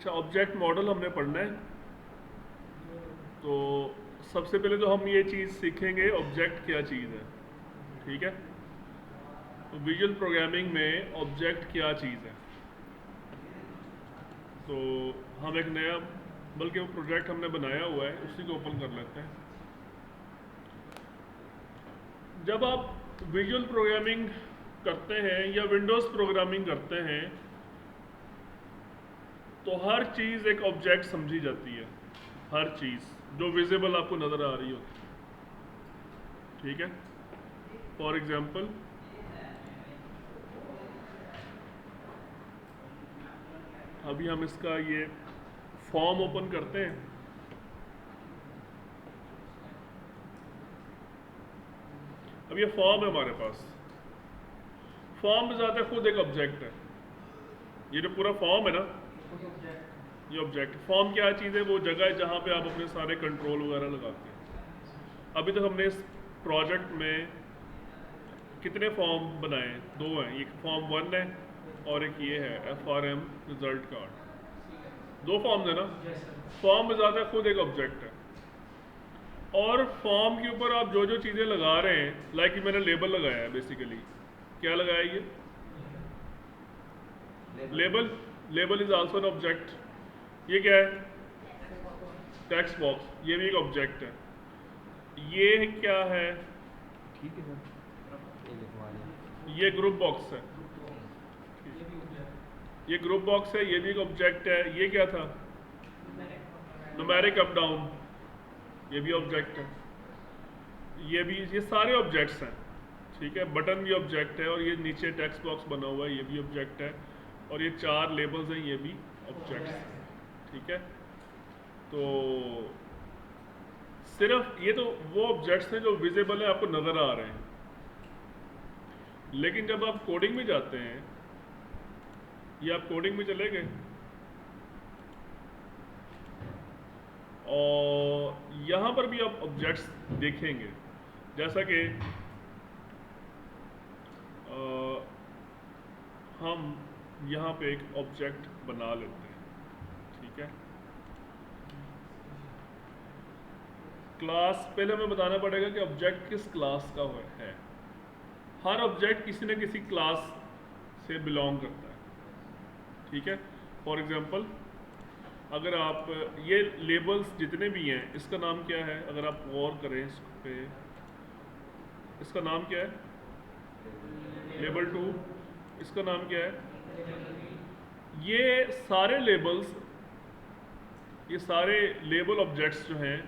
अच्छा, object model हमने पढ़ना है। तो सबसे पहले तो हम ये चीज़ सीखेंगे ऑब्जेक्ट क्या चीज़ है। ठीक है, तो विजुअल प्रोग्रामिंग में ऑब्जेक्ट क्या चीज़ है। तो हम एक नया, बल्कि वो प्रोजेक्ट हमने बनाया हुआ है उसी को ओपन कर लेते हैं। जब आप विजुअल प्रोग्रामिंग करते हैं या विंडोज़ प्रोग्रामिंग करते हैं तो हर चीज़ एक ऑब्जेक्ट समझी जाती है। हर चीज़ जो विजिबल आपको नज़र आ रही होती है। ठीक है, फॉर एग्जांपल अभी हम इसका ये फॉर्म ओपन करते हैं। अब ये फॉर्म है हमारे पास। फॉर्म में ज़्यादा खुद एक ऑब्जेक्ट है। ये जो पूरा फॉर्म है ना, ये ऑब्जेक्ट। फॉर्म क्या चीज़ है? वो जगह है जहाँ पे आप अपने सारे कंट्रोल वगैरह लगाते हैं। अभी तक हमने इस प्रोजेक्ट में कितने फॉर्म बनाए हैं? 2 हैं। एक फॉर्म 1 है और एक ये है FRM रिजल्ट कार्ड। 2 फॉर्म्स है ना। फॉर्म में ज़्यादा खुद एक ऑब्जेक्ट है और फॉर्म के ऊपर आप जो जो चीज़ें लगा रहे हैं, लाइक मैंने लेबल लगाया है। बेसिकली क्या लगाया ये? Label. Label is also an object. ये क्या है? Text box. ये भी एक ऑब्जेक्ट है। ये क्या है? ठीक है सर, ये लिखवा लिया। ये ग्रुप बॉक्स है। ये ग्रुप बॉक्स है, ये भी एक ऑब्जेक्ट है। ये क्या था? Numeric up down. ये भी ऑब्जेक्ट है। ये भी, ये सारे ऑब्जेक्ट्स हैं। ठीक है, बटन भी ऑब्जेक्ट है और ये नीचे टेक्स्ट बॉक्स बना हुआ है, ये भी ऑब्जेक्ट है। और ये 4 लेबल्स हैं, ये भी ऑब्जेक्ट्स हैं। ठीक है, तो सिर्फ ये तो वो ऑब्जेक्ट्स हैं जो विजिबल है, आपको नज़र आ रहे हैं। लेकिन जब आप कोडिंग में जाते हैं, ये आप कोडिंग में चले गए और यहाँ पर भी आप ऑब्जेक्ट्स देखेंगे। जैसा कि हम यहाँ पे एक ऑब्जेक्ट बना लेते हैं। ठीक है, क्लास, पहले हमें बताना पड़ेगा कि ऑब्जेक्ट किस क्लास का है। हर ऑब्जेक्ट किसी न किसी क्लास से बिलोंग करता है। ठीक है, फॉर एग्जांपल अगर आप ये लेबल्स जितने भी हैं, इसका नाम क्या है? अगर आप गौर करें इस पे, इसका नाम क्या है? लेबल 2। इसका नाम क्या है? ये सारे लेबल्स, ये सारे लेबल ऑब्जेक्ट्स जो हैं,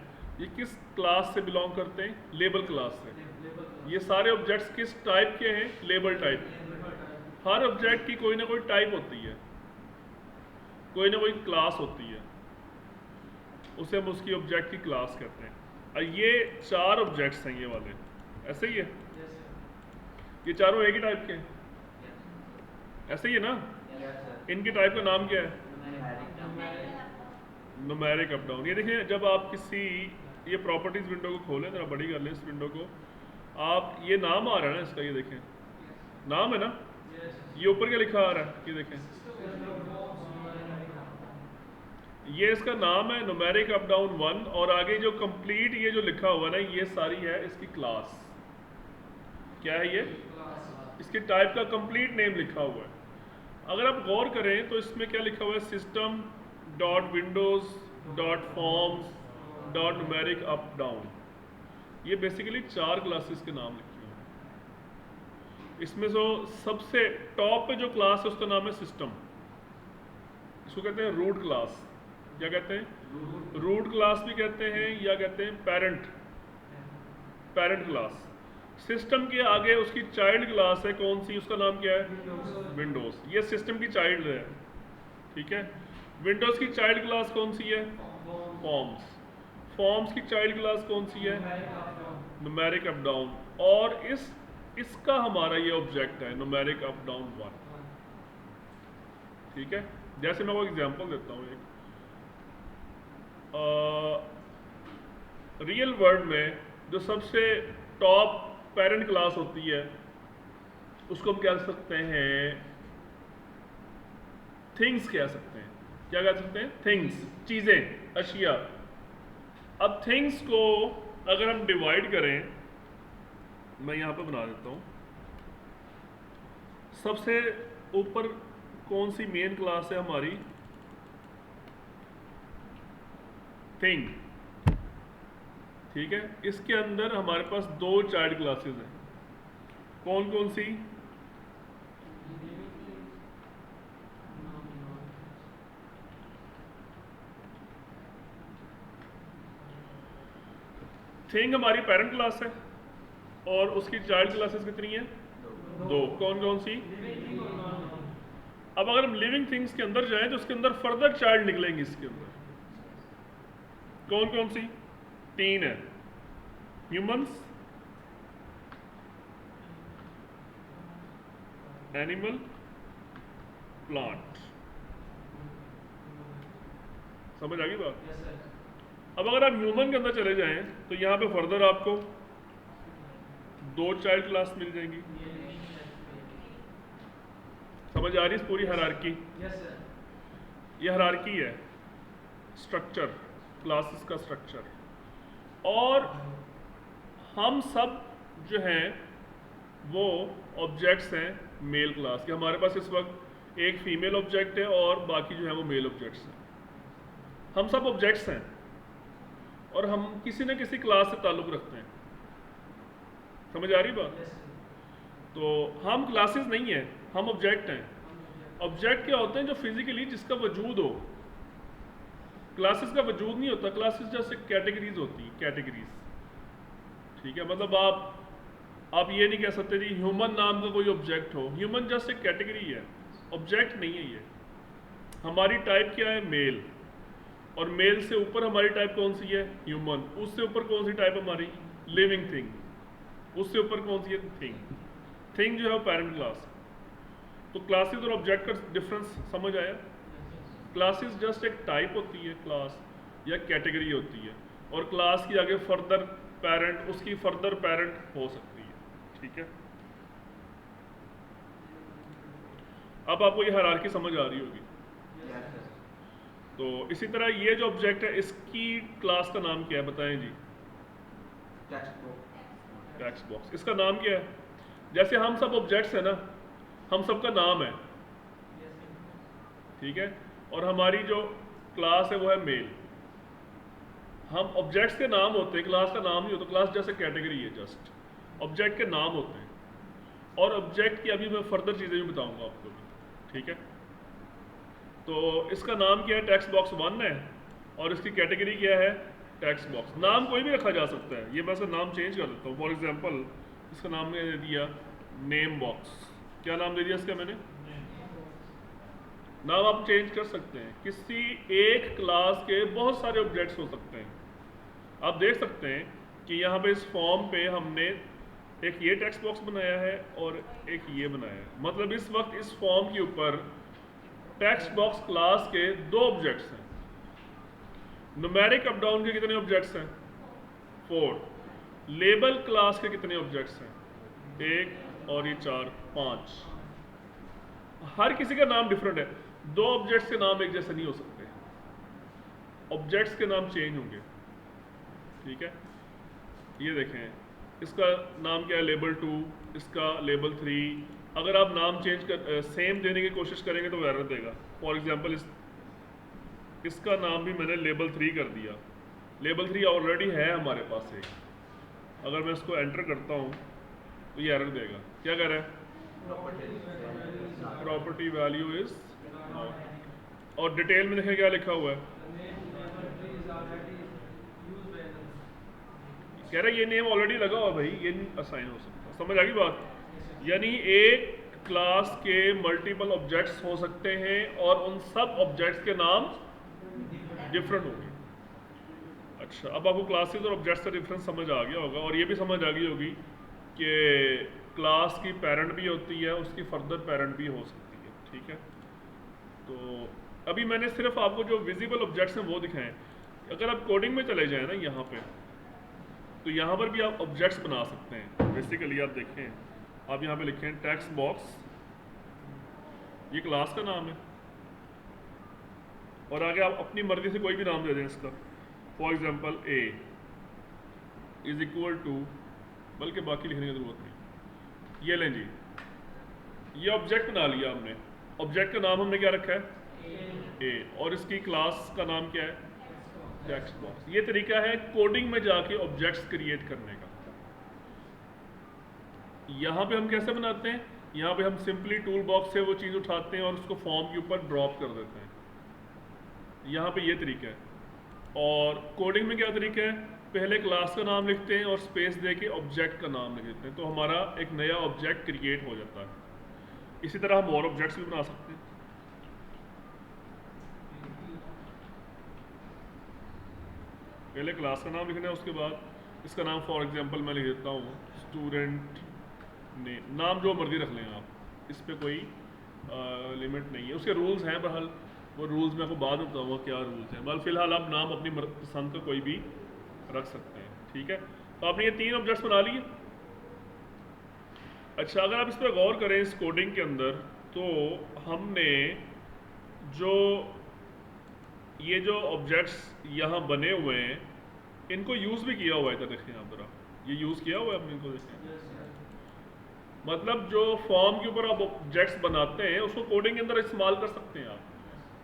ये किस क्लास से बिलोंग करते हैं? लेबल क्लास से। ये सारे ऑब्जेक्ट्स किस टाइप के हैं? Label type. हर ऑब्जेक्ट की कोई ना कोई टाइप होती है, कोई ना कोई क्लास होती है, उसे हम उसकी ऑब्जेक्ट की क्लास कहते हैं। और ये 4 ऑब्जेक्ट्स हैं ये वाले, ऐसे ही है। ये चारों एक ही टाइप के हैं, ऐसे ही है ना। इनके टाइप का नाम क्या है? Numeric up down. ये देखिए, जब आप किसी, ये प्रॉपर्टीज विंडो को खोलें, जरा बड़ी कर लें इस विंडो को, आप ये नाम आ रहा है ना इसका, ये देखें नाम है ना। ये ऊपर क्या लिखा आ रहा है? ये देखें, ये इसका नाम है न्यूमेरिक अप डाउन 1। और आगे जो कंप्लीट ये जो लिखा हुआ ना, ये सारी है इसकी क्लास। क्या है ये? इसके टाइप का कंप्लीट नेम लिखा हुआ है। अगर आप गौर करें तो इसमें क्या लिखा हुआ है? System dot Windows dot forms dot numeric up down. ये बेसिकली 4 क्लासेस के नाम लिखे हुए हैं। इसमें जो सबसे टॉप पे जो क्लास है उसका नाम है सिस्टम। इसको कहते हैं रूट क्लास। क्या कहते हैं? रूट क्लास भी कहते हैं, या कहते हैं पेरेंट, पेरेंट क्लास। सिस्टम के आगे उसकी चाइल्ड क्लास है, कौन सी? उसका नाम क्या है? विंडोज। ये सिस्टम की चाइल्ड है। ठीक है, विंडोज की चाइल्ड क्लास कौन सी है? फॉर्म्स। फॉर्म्स की चाइल्ड क्लास कौन सी है? Numeric up down. और इसका हमारा ये ऑब्जेक्ट है न्यूमेरिक अप डाउन 1। ठीक है, जैसे मैं वो एग्जांपल देता हूँ एक। रियल वर्ल्ड में जो सबसे टॉप पेरेंट क्लास होती है उसको हम कह सकते हैं थिंग्स, कह सकते हैं। क्या कह सकते हैं, थिंग्स, चीज़ें, अशिया। अब थिंग्स को अगर हम डिवाइड करें, मैं यहाँ पे बना देता हूँ। सबसे ऊपर कौन सी मेन क्लास है हमारी, थिंग, ठीक है। इसके अंदर हमारे पास दो चाइल्ड क्लासेस हैं, कौन कौन सी, थिंग हमारी पेरेंट क्लास है और उसकी चाइल्ड क्लासेस कितनी है, दो। कौन कौन सी, अब अगर हम लिविंग थिंग्स के अंदर जाएं तो उसके अंदर फर्दर चाइल्ड निकलेंगे। इसके अंदर कौन कौन सी, तीन है, ह्यूमंस, एनिमल, प्लांट। समझ आ गई बात। अब अगर आप ह्यूमन के अंदर चले जाएं तो यहाँ पे फर्दर आपको दो चाइल्ड क्लास मिल जाएंगी। समझ आ रही है पूरी हायरार्की, ये हायरार्की है, स्ट्रक्चर, क्लासेस का स्ट्रक्चर। और हम सब जो हैं वो ऑब्जेक्ट्स हैं मेल क्लास के। हमारे पास इस वक्त एक फीमेल ऑब्जेक्ट है और बाकी जो है वो मेल ऑब्जेक्ट्स हैं। हम सब ऑब्जेक्ट्स हैं और हम किसी न किसी क्लास से ताल्लुक़ रखते हैं। समझ आ रही बात। तो हम क्लासेस नहीं हैं, हम ऑब्जेक्ट हैं। ऑब्जेक्ट क्या होते हैं, जो फिजिकली जिसका वजूद हो। क्लासेस का वजूद नहीं होता, क्लासेस जैसे कैटेगरीज होती हैं, कैटेगरीज, ठीक है। मतलब आप ये नहीं कह सकते जी ह्यूमन नाम का कोई ऑब्जेक्ट हो, ह्यूमन जस्ट एक कैटेगरी है, ऑब्जेक्ट नहीं है ये। हमारी टाइप क्या है, मेल, और मेल से ऊपर हमारी टाइप कौन सी है, ह्यूमन। उससे ऊपर कौन सी टाइप हमारी, लिविंग थिंग। उससे ऊपर कौन सी है, थिंग। थिंग जो है वो पेरेंट क्लास। तो क्लासेस और ऑब्जेक्ट का डिफरेंस समझ आया। क्लासेस जस्ट एक टाइप होती है, क्लास या कैटेगरी होती है, और क्लास की आगे फर्दर पेरेंट, उसकी फर्दर पेरेंट हो सकती है, ठीक है। अब आपको ये हायरार्की समझ आ रही होगी। तो इसी तरह ये जो ऑब्जेक्ट है इसकी क्लास का नाम क्या है, बताएं जी। टेक्स्ट बॉक्स, इसका नाम क्या है। जैसे हम सब ऑब्जेक्ट्स हैं ना, हम सब का नाम है, ठीक है। और हमारी जो क्लास है वो है मेल। हम ऑब्जेक्ट्स के नाम होते हैं, क्लास का नाम नहीं होता। क्लास जैसे कैटेगरी है, जस्ट ऑब्जेक्ट के नाम होते हैं। और ऑब्जेक्ट की अभी मैं फर्दर चीज़ें भी बताऊंगा आपको, ठीक है। तो इसका नाम क्या है, टेक्स्ट बॉक्स 1 है, और इसकी कैटेगरी क्या है, टेक्स्ट बॉक्स। नाम कोई भी रखा जा सकता है, ये मैं इसका नाम चेंज कर देता हूँ। फॉर एग्जांपल इसका नाम मैंने दे दिया नेम बॉक्स। क्या नाम दे दिया इसका मैंने, नाम आप चेंज कर सकते हैं। किसी एक क्लास के बहुत सारे ऑब्जेक्ट्स हो सकते हैं। आप देख सकते हैं कि यहाँ पे इस फॉर्म पे हमने एक ये टेक्स्ट बॉक्स बनाया है और एक ये बनाया है। मतलब इस वक्त इस फॉर्म के ऊपर टेक्स्ट बॉक्स क्लास के दो ऑब्जेक्ट्स हैं। न्यूमेरिक अप डाउन के कितने ऑब्जेक्ट्स हैं, 4। लेबल क्लास के कितने ऑब्जेक्ट्स हैं, 1 और ये 4, 5। हर किसी का नाम डिफरेंट है। दो ऑब्जेक्ट्स के नाम एक जैसे नहीं हो सकते, ऑब्जेक्ट्स के नाम चेंज होंगे, ठीक है। ये देखें, इसका नाम क्या है, लेबल 2, इसका लेबल 3। अगर आप नाम चेंज कर सेम देने की कोशिश करेंगे तो वो एरर देगा। फॉर एग्जांपल इसका नाम भी मैंने लेबल 3 कर दिया। लेबल 3 ऑलरेडी है हमारे पास एक। अगर मैं इसको एंटर करता हूँ तो ये एरर देगा। क्या कह रहा है, प्रॉपर्टी वैल्यू इज, और डिटेल में देखें क्या लिखा हुआ है, कह रहा है ये नेम ऑलरेडी लगा हुआ भाई, ये नहीं असाइन हो सकता। समझ आ गई बात। यानी एक क्लास के मल्टीपल ऑब्जेक्ट्स हो सकते हैं और उन सब ऑब्जेक्ट्स के नाम डिफरेंट होंगे। अच्छा, अब आपको क्लासेस और ऑब्जेक्ट्स का डिफरेंस समझ आ गया होगा, और ये भी समझ आ गई होगी कि क्लास की पेरेंट भी होती है, उसकी फर्दर पेरेंट भी हो सकती है, ठीक है। तो अभी मैंने सिर्फ आपको जो विजिबल ऑब्जेक्ट्स हैं वो दिखाएं। अगर आप कोडिंग में चले जाएं ना यहाँ पे, तो यहाँ पर भी आप ऑब्जेक्ट्स बना सकते हैं। बेसिकली आप देखें, आप यहाँ पे लिखें टेक्स्ट बॉक्स, ये क्लास का नाम है, और आगे आप अपनी मर्जी से कोई भी नाम दे दें इसका। For example A is equal to, बल्कि बाकी लिखने की ज़रूरत नहीं, ये लें जी, ये ऑब्जेक्ट बना लिया हमने। ऑब्जेक्ट का नाम हमने क्या रखा है, ए, और इसकी क्लास का नाम क्या है, टेक्स्ट बॉक्स। ये तरीका है कोडिंग में जाके ऑब्जेक्ट्स क्रिएट करने का। यहाँ पे हम कैसे बनाते हैं, यहाँ पे हम सिंपली टूल बॉक्स से वो चीज़ उठाते हैं और उसको फॉर्म के ऊपर ड्रॉप कर देते हैं। यहाँ पे ये तरीका है। और कोडिंग में क्या तरीका है, पहले क्लास का नाम लिखते हैं और स्पेस दे के ऑब्जेक्ट का नाम लिख देते हैं, तो हमारा एक नया ऑब्जेक्ट क्रिएट हो जाता है। इसी तरह हम और ऑब्जेक्ट्स भी बना सकते हैं। पहले क्लास का नाम लिखना है, उसके बाद इसका नाम फॉर एग्जांपल मैं लिख देता हूँ स्टूडेंट ने, नाम जो मर्जी रख लें आप, इस पर कोई लिमिट नहीं है। उसके रूल्स हैं, बहरहाल वो रूल्स मैं आपको बाद में बताऊँगा क्या रूल्स हैं। बहरहाल फिलहाल आप नाम अपनी पसंद का कोई भी रख सकते हैं, ठीक है। तो आपने ये 3 ऑब्जेक्ट्स बना लिए। अच्छा, अगर आप इस पर गौर करें इस कोडिंग के अंदर, तो हमने जो ये जो ऑब्जेक्ट्स यहाँ बने हुए हैं इनको यूज़ भी किया हुआ है। तो देखें आप ज़रा, ये यूज़ किया हुआ है आपने, इनको देखें। मतलब जो फॉर्म के ऊपर आप ऑब्जेक्ट्स बनाते हैं उसको कोडिंग के अंदर इस्तेमाल कर सकते हैं आप,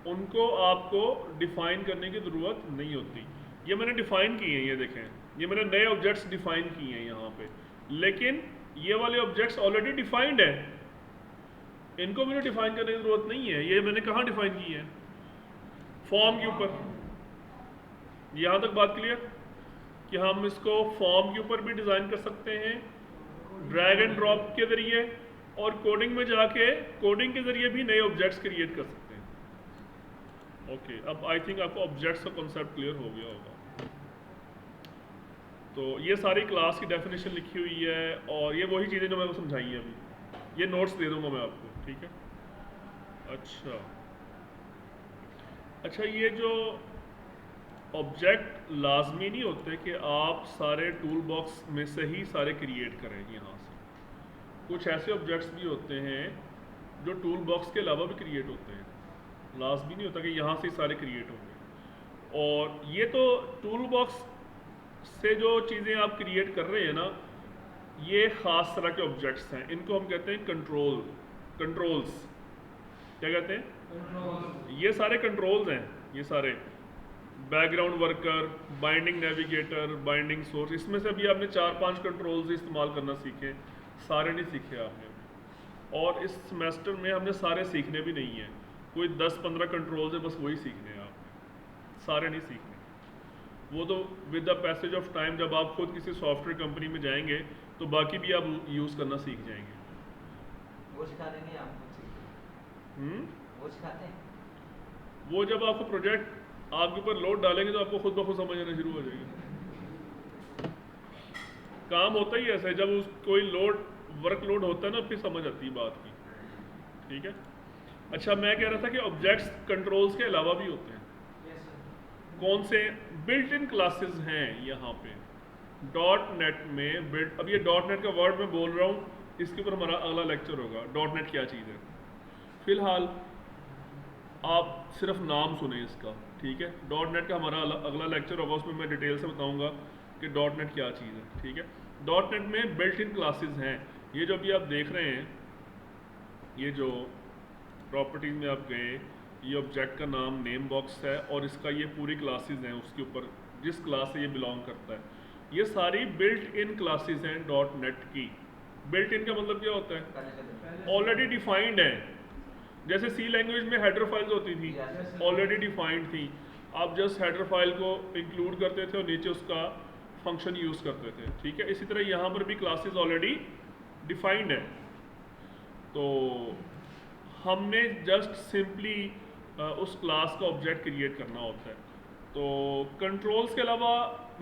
उनको आपको डिफाइन करने की ज़रूरत नहीं होती। ये मैंने डिफाइन किए हैं, ये देखें, ये मैंने नए ऑब्जेक्ट्स डिफाइन किए हैं यहाँ पे, लेकिन ये वाले ऑब्जेक्ट्स ऑलरेडी डिफाइंड है, इनको मुझे डिफाइन करने की ज़रूरत नहीं है। ये मैंने कहाँ डिफाइन किए हैं, फॉर्म के ऊपर। यहाँ तक बात क्लियर कि हम इसको फॉर्म के ऊपर भी डिज़ाइन कर सकते हैं ड्रैग एंड ड्रॉप के ज़रिए, और कोडिंग में जाके कोडिंग के ज़रिए भी नए ऑब्जेक्ट्स क्रिएट कर सकते हैं। ओके, अब आई थिंक आपको ऑब्जेक्ट्स का कॉन्सेप्ट क्लियर हो गया होगा। तो ये सारी क्लास की डेफिनेशन लिखी हुई है, और ये वही चीज़ें जो मैंने समझाई हैं अभी, ये नोट्स दे दूंगा मैं आपको, ठीक है। अच्छा, ये जो ऑब्जेक्ट लाजमी नहीं होते कि आप सारे टूल बॉक्स में से ही सारे क्रिएट करें। यहाँ से कुछ ऐसे ऑब्जेक्ट्स भी होते हैं जो टूल बॉक्स के अलावा भी क्रिएट होते हैं, लाजमी नहीं होता कि यहाँ से सारे क्रिएट होंगे। और ये तो टूल बॉक्स से जो चीज़ें आप क्रिएट कर रहे हैं ना, ये ख़ास तरह के ऑब्जेक्ट्स हैं, इनको हम कहते हैं कंट्रोल्स। क्या कहते हैं, ये सारे कंट्रोल्स हैं, ये सारे background worker, binding navigator, binding source, इसमें से भी आपने 4-5 कंट्रोल्स इस्तेमाल करना सीखे, सारे नहीं सीखे आपने। और इस सेमेस्टर में हमने सारे सीखने भी नहीं है, कोई 10-15 कंट्रोल्स है, बस वही सीखने हैं आपने, सारे नहीं सीखने। वो तो with the passage of time जब आप खुद किसी सॉफ्टवेयर कंपनी में जाएंगे तो बाकी भी आप यूज़ करना सीख जाएंगे। वो सिखाते नहीं आपको? वो सिखाते हैं? वो जब आपको प्रोजेक्ट आपके ऊपर लोड डालेंगे तो आपको खुद ब खुद समझ आना शुरू हो जाएगा। काम होता ही ऐसा है, जब कोई वर्कलोड होता है ना, फिर समझ आती है बात की, ठीक है। अच्छा, मैं कह रहा था कि ऑब्जेक्ट्स कंट्रोल्स के अलावा भी होते हैं। कौन से? बिल्ट इन क्लासेस हैं यहाँ पे .NET में बिल्ट। अब ये .NET का वर्ड मैं बोल रहा हूँ, इसके ऊपर हमारा अगला लेक्चर होगा, .NET क्या चीज़ है। फिलहाल आप सिर्फ नाम सुने इसका, ठीक है। .NET का हमारा अगला लेक्चर होगा, उसमें मैं डिटेल से बताऊंगा कि .NET क्या चीज़ है, ठीक है। .NET में बिल्ट इन क्लासेस हैं। ये जो अभी आप देख रहे हैं, ये जो प्रॉपर्टीज में आप गए, ये ऑब्जेक्ट का नाम नेम बॉक्स है और इसका ये पूरी क्लासेस हैं, उसके ऊपर जिस क्लास से ये बिलोंग करता है, ये सारी बिल्ट इन क्लासेस हैं .NET की। बिल्ट इन का मतलब क्या होता है? ऑलरेडी डिफाइंड है। जैसे सी लैंग्वेज में हेडर फाइल्स होती थी, ऑलरेडी डिफाइंड थी, आप जस्ट हेडर फाइल को इंक्लूड करते थे और नीचे उसका फंक्शन यूज़ करते थे, ठीक है। इसी तरह यहाँ पर भी क्लासेस ऑलरेडी डिफाइंड है, तो हमने जस्ट सिंपली उस क्लास का ऑब्जेक्ट क्रिएट करना होता है। तो कंट्रोल्स के अलावा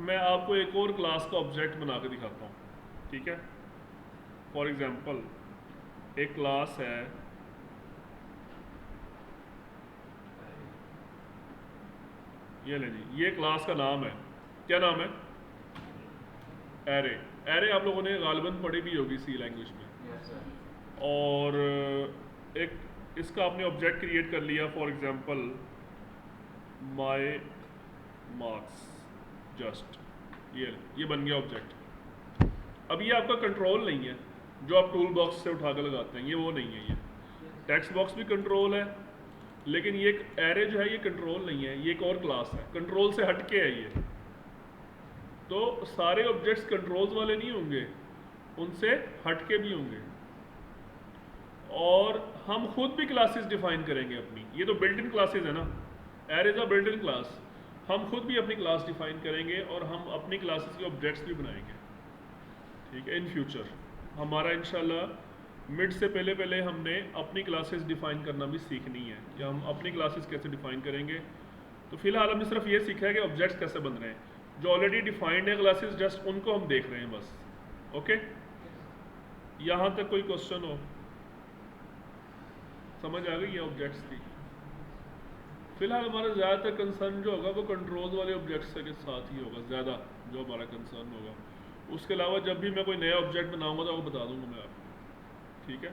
मैं आपको एक और क्लास का ऑब्जेक्ट बना के दिखाता हूँ, ठीक है। फॉर एग्जांपल एक क्लास है, ये ले जी, ये क्लास का नाम है, क्या नाम है? एरे। एरे आप लोगों ने गालिबन पढ़ी भी होगी सी लैंग्वेज में। और एक इसका आपने ऑब्जेक्ट क्रिएट कर लिया, for example my marks just, ये बन गया ऑब्जेक्ट। अब ये आपका कंट्रोल नहीं है जो आप टूल बॉक्स से उठा कर लगाते हैं, ये वो नहीं है। ये टेक्स्ट बॉक्स भी कंट्रोल है, लेकिन ये एक एरे जो है ये कंट्रोल नहीं है, ये एक और क्लास है, कंट्रोल से हटके है ये। तो सारे ऑब्जेक्ट्स कंट्रोल्स वाले नहीं होंगे, उनसे हटके भी होंगे। और हम खुद भी क्लासेस डिफाइन करेंगे अपनी, ये तो बिल्ट इन क्लासेस है ना, array is a built in class. हम खुद भी अपनी क्लास डिफाइन करेंगे और हम अपनी क्लासेस के ऑब्जेक्ट्स भी बनाएंगे, ठीक है। इन फ्यूचर हमारा इंशाल्लाह मिड से पहले पहले हमने अपनी क्लासेस डिफाइन करना भी सीखनी है कि हम अपनी क्लासेस कैसे डिफाइन करेंगे। तो फिलहाल हमने सिर्फ ये सीखा है कि ऑब्जेक्ट्स कैसे बन रहे हैं, जो ऑलरेडी डिफाइंड है क्लासेस, जस्ट उनको हम देख रहे हैं बस। ओके, यहाँ तक कोई क्वेश्चन हो? समझ आ गई है ऑब्जेक्ट्स की? फिलहाल हमारा ज़्यादातर कंसर्न जो होगा वो कंट्रोल्स वाले ऑब्जेक्ट्स के साथ ही होगा, ज़्यादा जो हमारा कंसर्न होगा। उसके अलावा जब भी मैं कोई नया ऑब्जेक्ट बनाऊंगा तो वो बता दूंगा मैं आपको, ठीक है।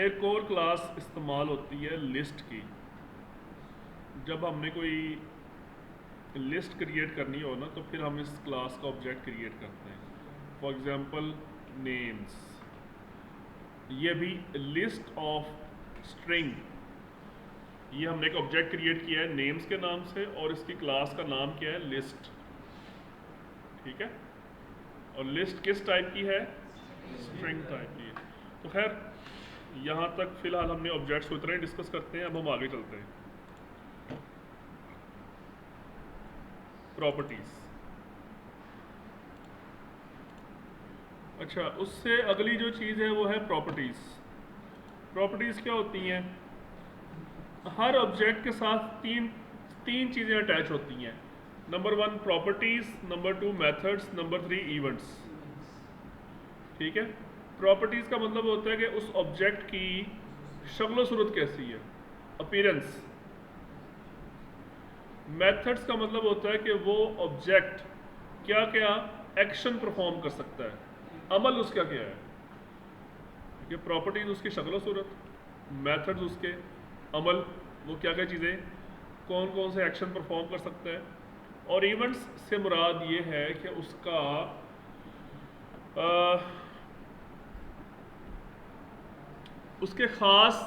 एक और क्लास इस्तेमाल होती है लिस्ट की, जब हमने कोई लिस्ट क्रिएट करनी हो ना तो फिर हम इस क्लास का ऑब्जेक्ट क्रिएट करते हैं। फॉर एग्जांपल नेम्स, ये भी लिस्ट ऑफ स्ट्रिंग, ये हमने एक ऑब्जेक्ट क्रिएट किया है नेम्स के नाम से और इसकी क्लास का नाम क्या है, लिस्ट, ठीक है। और लिस्ट किस टाइप की है, स्ट्रिंग टाइप की है। तो खैर यहाँ तक फिलहाल हमने ऑब्जेक्ट्स को इतना ही डिस्कस करते हैं, अब हम आगे चलते हैं। प्रॉपर्टीज, अच्छा उससे अगली जो चीज़ है वो है प्रॉपर्टीज। प्रॉपर्टीज क्या होती हैं? हर ऑब्जेक्ट के साथ तीन चीज़ें अटैच होती हैं। Number 1 properties, number 2 methods, number 3 events, ठीक है। प्रॉपर्टीज का मतलब होता है कि उस ऑब्जेक्ट की शक्ल सूरत कैसी है, अपीयरेंस। मेथड्स का मतलब होता है कि वो ऑब्जेक्ट क्या क्या एक्शन परफॉर्म कर सकता है, अमल उसका क्या है। ये प्रॉपर्टीज उसकी शक्ल सूरत, मेथड्स उसके अमल, वो क्या क्या चीज़ें कौन कौन से एक्शन परफॉर्म कर सकता है। और इवेंट्स से मुराद ये है कि उसका उसके ख़ास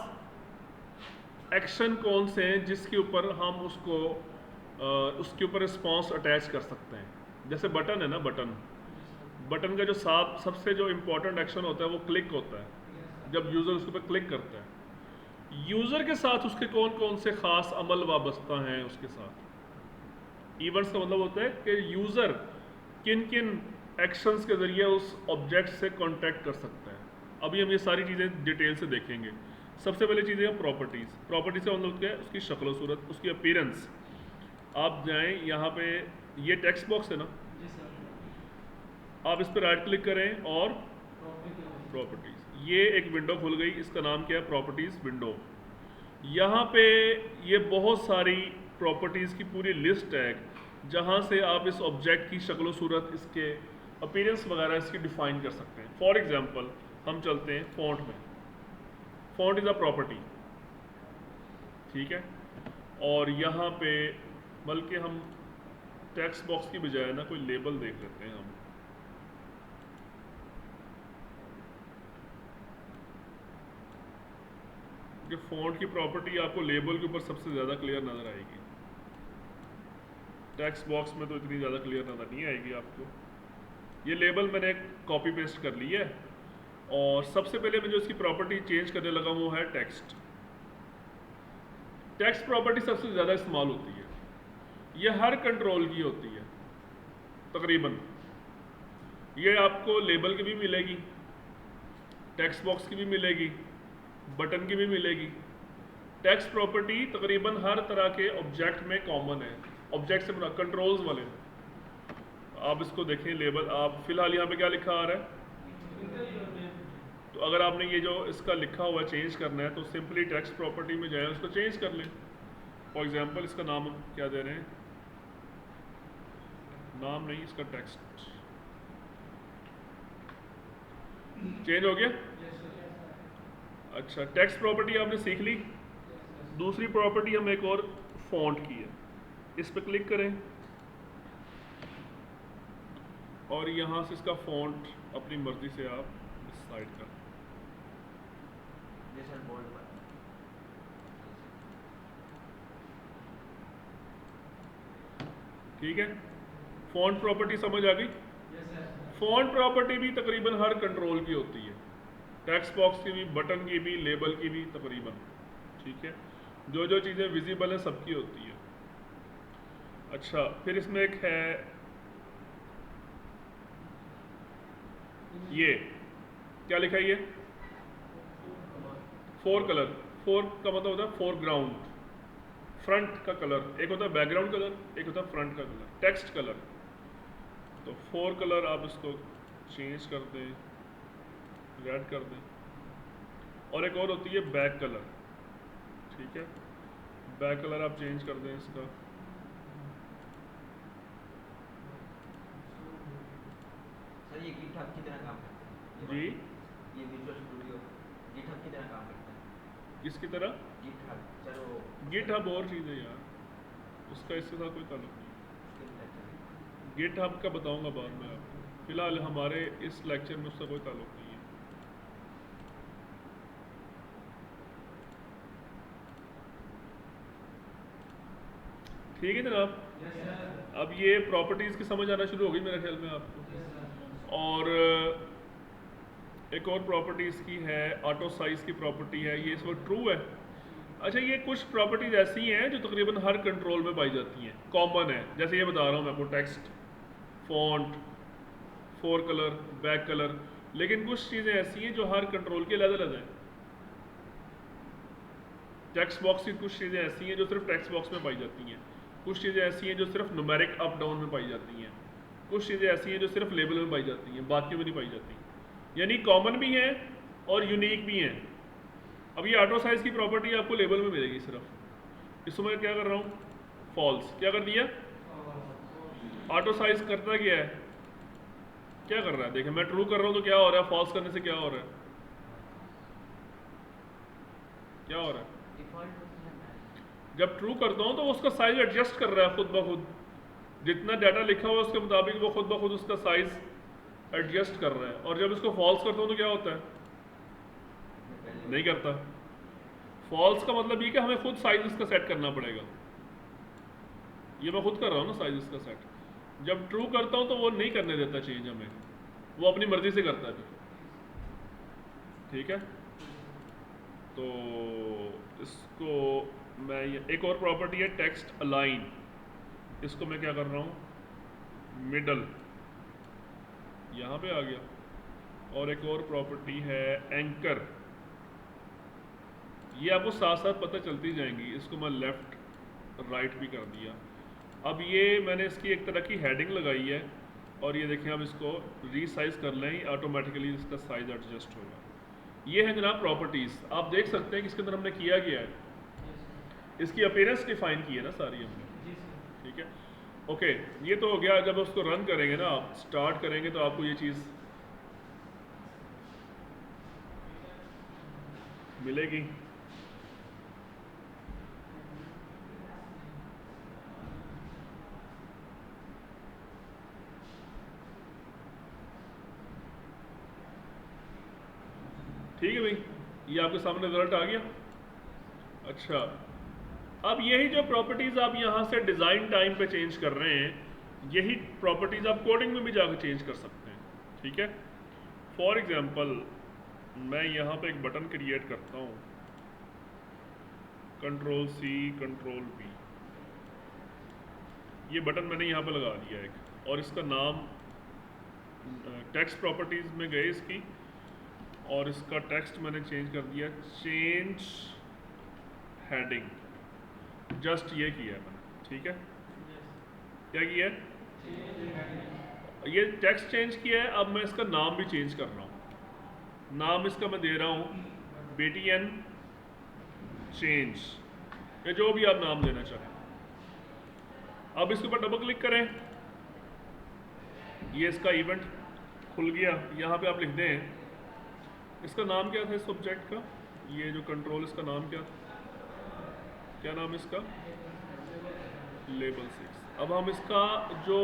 एक्शन कौन से हैं जिसके ऊपर हम उसके ऊपर रिस्पॉन्स अटैच कर सकते हैं। जैसे बटन है ना, बटन का जो सबसे जो इम्पोर्टेंट एक्शन होता है वो क्लिक होता है। जब यूज़र उसके ऊपर क्लिक करता है, यूज़र के साथ उसके कौन कौन से ख़ास अमल वाबस्ता हैं उसके साथ। इवेंट्स का मतलब होता है कि यूज़र किन किन एक्शंस के ज़रिए उस ऑब्जेक्ट से कॉन्टैक्ट कर सकता है। अभी हम ये सारी चीज़ें डिटेल से देखेंगे। सबसे पहले चीज़ें हैं प्रॉपर्टीज़। प्रॉपर्टीज़ का मतलब क्या है, उसकी शक्ल सूरत, उसकी अपीयरेंस। आप जाएं यहाँ पे, ये टेक्स्ट बॉक्स है ना, आप इस पर राइट क्लिक करें और प्रॉपर्टीज़, ये एक विंडो खुल गई, इसका नाम क्या है, प्रॉपर्टीज़ विंडो। यहाँ पे ये बहुत सारी प्रॉपर्टीज़ की पूरी लिस्ट है जहाँ से आप इस ऑब्जेक्ट की शक्ल सूरत, इसके अपीयरेंस वगैरह इसकी डिफ़ाइन कर सकते हैं। फॉर एग्जांपल हम चलते हैं फ़ॉन्ट में। फ़ॉन्ट इज़ अ प्रॉपर्टी, ठीक है। और यहाँ पे बल्कि हम टेक्स्ट बॉक्स की बजाय ना कोई लेबल देख लेते हैं हम। ये फ़ॉन्ट की प्रॉपर्टी आपको लेबल के ऊपर सबसे ज़्यादा क्लियर नज़र आएगी, टेक्स्ट बॉक्स में तो इतनी ज़्यादा क्लियर नज़र नहीं आएगी आपको। ये लेबल मैंने कॉपी पेस्ट कर ली है और सबसे पहले मैं जो इसकी प्रॉपर्टी चेंज करने लगा वो है टेक्स्ट। टेक्स्ट प्रॉपर्टी सबसे ज़्यादा इस्तेमाल होती है, ये हर कंट्रोल की होती है तकरीबन। ये आपको लेबल की भी मिलेगी, टेक्स्ट बॉक्स की भी मिलेगी, बटन की भी मिलेगी। टेक्स्ट प्रॉपर्टी तकरीबन हर तरह के ऑब्जेक्ट में कॉमन है, ऑब्जेक्ट से मुराद कंट्रोल्स वाले। आप इसको देखें लेबल, आप फिलहाल यहाँ पे क्या लिखा आ रहा है, तो अगर आपने ये जो इसका लिखा हुआ चेंज करना है तो सिंपली टेक्स्ट प्रॉपर्टी में जाए, उसको चेंज कर लें। फॉर एग्जांपल इसका नाम हम क्या दे रहे हैं, नाम नहीं, इसका टेक्स्ट चेंज हो गया। अच्छा, टेक्स्ट प्रॉपर्टी आपने सीख ली। दूसरी प्रॉपर्टी हम एक और फ़ॉन्ट की है, इस पर क्लिक करें और यहाँ से इसका फ़ॉन्ट अपनी मर्ज़ी से आप डिसाइड कर। जैसे बोल्ड पर ठीक है, फ़ॉन्ट प्रॉपर्टी समझ आ गई? फ़ॉन्ट प्रॉपर्टी भी तकरीबन हर कंट्रोल की होती है, टेक्स्ट बॉक्स की भी, बटन की भी, लेबल की भी तकरीबन। ठीक है, जो जो चीज़ें विजिबल हैं सबकी होती है। अच्छा, फिर इसमें एक है ये, क्या लिखा है ये? Four colour. फोर का मतलब होता है फोरग्राउंड, फ्रंट का कलर। एक होता है बैकग्राउंड कलर, एक होता है फ्रंट का कलर, टेक्स्ट कलर। तो फोर कलर आप इसको चेंज कर दें, रेड कर दें। और एक और होती है बैक कलर। ठीक है, बैक कलर आप चेंज कर दें इसका। सर ये गिटहब की तरह काम करता है जी, ये विजुअल स्टूडियो गिटहब की तरह काम करता है। किसकी तरह? गिटहब चलो गिट हब और चीज़ है यार, उसका इसके साथ कोई ताल्लुक नहीं। गिट हब का बताऊंगा बाद में आपको, फिलहाल हमारे इस लेक्चर में उसका कोई ताल्लुक नहीं है। ठीक है जनाब, अब ये प्रॉपर्टीज़ की समझ आना शुरू हो गई मेरे ख्याल में आपको। और एक और प्रॉपर्टी इसकी है ऑटो साइज़ की प्रॉपर्टी है, ये इस वक्त ट्रू है। अच्छा, ये कुछ प्रॉपर्टीज़ ऐसी हैं जो तकरीबन हर कंट्रोल में पाई जाती हैं, कॉमन है। जैसे ये बता रहा हूँ मैं आपको, text, font, four colour, back colour. लेकिन कुछ चीज़ें ऐसी हैं जो हर कंट्रोल के अलग अलग हैं। टेक्स्ट बॉक्स की कुछ चीज़ें ऐसी हैं जो सिर्फ टेक्स्ट बॉक्स में पाई जाती हैं, कुछ चीज़ें ऐसी हैं जो सिर्फ न्यूमेरिक अप डाउन में पाई जाती हैं, कुछ चीज़ें ऐसी हैं जो सिर्फ लेबल में पाई जाती हैं, बाकियों में नहीं पाई जाती। यानी कॉमन भी हैं और यूनिक भी हैं। अब ये ऑटो साइज़ की प्रॉपर्टी आपको लेबल में मिलेगी सिर्फ। इसको मैं क्या कर रहा हूँ, फॉल्स। क्या कर दिया? ऑटो साइज़ करता क्या है, क्या कर रहा है? देखिए मैं ट्रू कर रहा हूँ तो क्या हो रहा है, फॉल्स करने से क्या हो रहा है, क्या हो रहा है? जब ट्रू करता हूँ तो वो उसका साइज एडजस्ट कर रहा है खुद ब खुद, जितना डाटा लिखा हुआ है उसके मुताबिक वो खुद ब खुद उसका साइज एडजस्ट कर रहा है। और जब इसको फॉल्स करता हूँ तो क्या होता है, नहीं करता। फॉल्स का मतलब ये कि हमें खुद साइज इसका सेट करना पड़ेगा। ये मैं खुद कर रहा हूँ ना साइज इसका सेट। जब ट्रू करता हूँ तो वो नहीं करने देता चेंज हमें, वो अपनी मर्जी से करता है फिर। ठीक है, तो इसको मैं एक और प्रॉपर्टी है टेक्स्ट अलाइन, इसको मैं क्या कर रहा हूँ, मिडल, यहाँ पे आ गया। और एक और प्रॉपर्टी है एंकर, ये आपको साथ साथ पता चलती जाएंगी। इसको मैं लेफ्ट राइट भी कर दिया। अब ये मैंने इसकी एक तरह की हेडिंग लगाई है और ये देखें, अब इसको रीसाइज कर लें, ऑटोमेटिकली इसका साइज एडजस्ट होगा। ये है जनाब प्रॉपर्टीज़। आप देख सकते हैं कि इसके अंदर हमने किया गया है, इसकी अपीयरेंस डिफाइन की है ना सारी हमने। ठीक है, ओके, ये तो हो गया। जब उसको रन करेंगे ना, आप स्टार्ट करेंगे तो आपको ये चीज़ मिलेगी। ठीक है भाई, ये आपके सामने रिजल्ट आ गया। अच्छा, अब यही जो प्रॉपर्टीज़ आप यहाँ से डिज़ाइन टाइम पे चेंज कर रहे हैं, यही प्रॉपर्टीज़ आप कोडिंग में भी जाकर चेंज कर सकते हैं। ठीक है, फॉर एग्जांपल मैं यहाँ पे एक बटन क्रिएट करता हूँ, कंट्रोल सी कंट्रोल बी, ये बटन मैंने यहाँ पे लगा दिया एक, और इसका नाम टेक्स्ट प्रॉपर्टीज़ में गए इसकी, और इसका टेक्स्ट मैंने चेंज कर दिया, चेंज हेडिंग, जस्ट ये किया है मैंने। ठीक है, क्या किया है, ये टेक्स्ट चेंज किया है। अब मैं इसका नाम भी चेंज कर रहा हूँ। नाम इसका मैं दे रहा हूँ BTN चेंज, या जो भी आप नाम देना चाहें। अब इसके ऊपर डबल क्लिक करें, ये इसका इवेंट खुल गया। यहाँ पे आप लिख दें, इसका नाम क्या था इस सब्जेक्ट का, ये जो कंट्रोल, इसका नाम क्या नाम है इसका, लेबल 6। अब हम इसका जो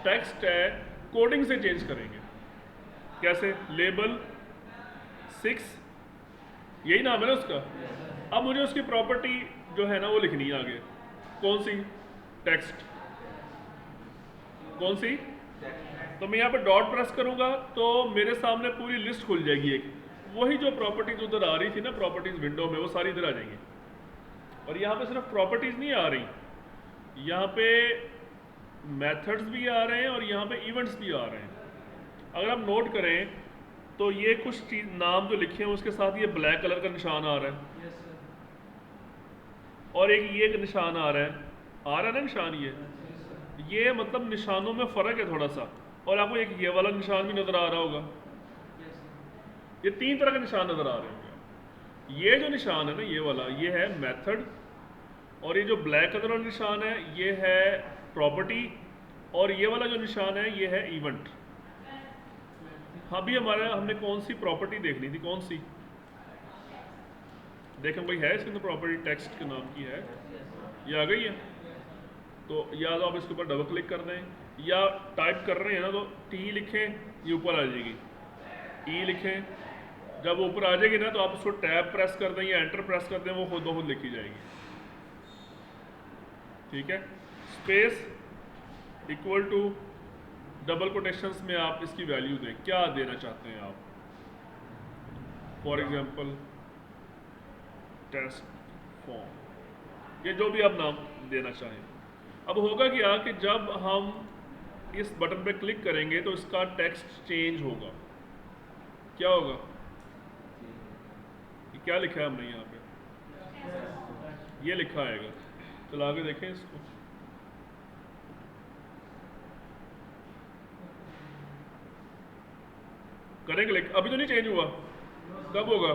टेक्स्ट है कोडिंग से चेंज करेंगे। कैसे? लेबल 6 यही नाम है ना उसका। अब मुझे उसकी प्रॉपर्टी जो है ना वो लिखनी है आगे। कौन सी? टेक्स्ट। कौन सी? तो मैं यहाँ पर डॉट प्रेस करूँगा तो मेरे सामने पूरी लिस्ट खुल जाएगी एक। वही जो प्रॉपर्टीज उधर आ रही थी ना प्रॉपर्टीज विंडो में, वो सारी इधर आ जाएंगी। और यहाँ पे सिर्फ प्रॉपर्टीज नहीं आ रही, यहाँ पे मेथड्स भी आ रहे हैं और यहाँ पे इवेंट्स भी आ रहे हैं। अगर आप नोट करें तो ये कुछ चीज नाम जो लिखे हैं उसके साथ ये ब्लैक कलर का निशान आ रहा है और एक ये निशान आ रहा है ना निशान। ये मतलब निशानों में फ़र्क है थोड़ा सा। और आपको एक ये वाला निशान भी नज़र आ रहा होगा। ये 3 तरह के निशान नज़र आ रहे होंगे। ये जो निशान है ना ये वाला, ये है मेथड। और ये जो ब्लैक कलर वाला निशान है ये है प्रॉपर्टी। और ये वाला जो निशान है ये है इवेंट। अभी हमने कौन सी प्रॉपर्टी देखनी थी? कौन सी? देखें कोई है इसके अंदर प्रॉपर्टी टेक्स्ट के नाम की है? ये आ गई है। तो या तो आप इसके ऊपर डबल क्लिक कर दें, या टाइप कर रहे हैं ना तो टी लिखें, ये ऊपर आ जाएगी। ई लिखें, जब ऊपर आ जाएगी ना तो आप उसको टैब प्रेस कर दें या एंटर प्रेस कर दें, वो खुद ब खुद लिखी जाएगी। ठीक है। Space equal to double quotations में आप इसकी वैल्यू दें, क्या देना चाहते हैं आप। फॉर एग्जांपल टेस्ट फॉर्म, ये जो भी आप नाम देना चाहें। अब होगा क्या कि जब हम इस बटन पे क्लिक करेंगे तो इसका टेक्स्ट चेंज होगा। क्या होगा? क्या लिखा है हमने यहाँ पे? ये लिखा आएगा। चलो आगे देखें इसको। करेंगे क्लिक, अभी तो नहीं चेंज हुआ। कब होगा?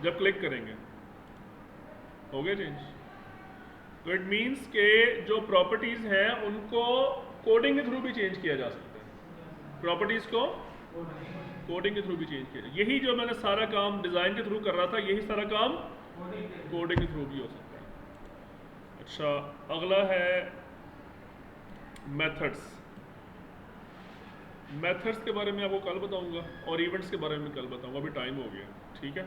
जब क्लिक करेंगे। हो गया चेंज। तो इट मीन्स के जो प्रॉपर्टीज हैं उनको कोडिंग के थ्रू भी चेंज किया जा सकता है। प्रॉपर्टीज को कोडिंग के थ्रू भी चेंज किया। यही जो मैंने सारा काम डिज़ाइन के थ्रू कर रहा था, यही सारा काम कोडिंग के थ्रू भी हो सकता है। अच्छा, अगला है मेथड्स। मेथड्स के बारे में आपको कल बताऊंगा और इवेंट्स के बारे में कल बताऊंगा। अभी टाइम हो गया। ठीक है।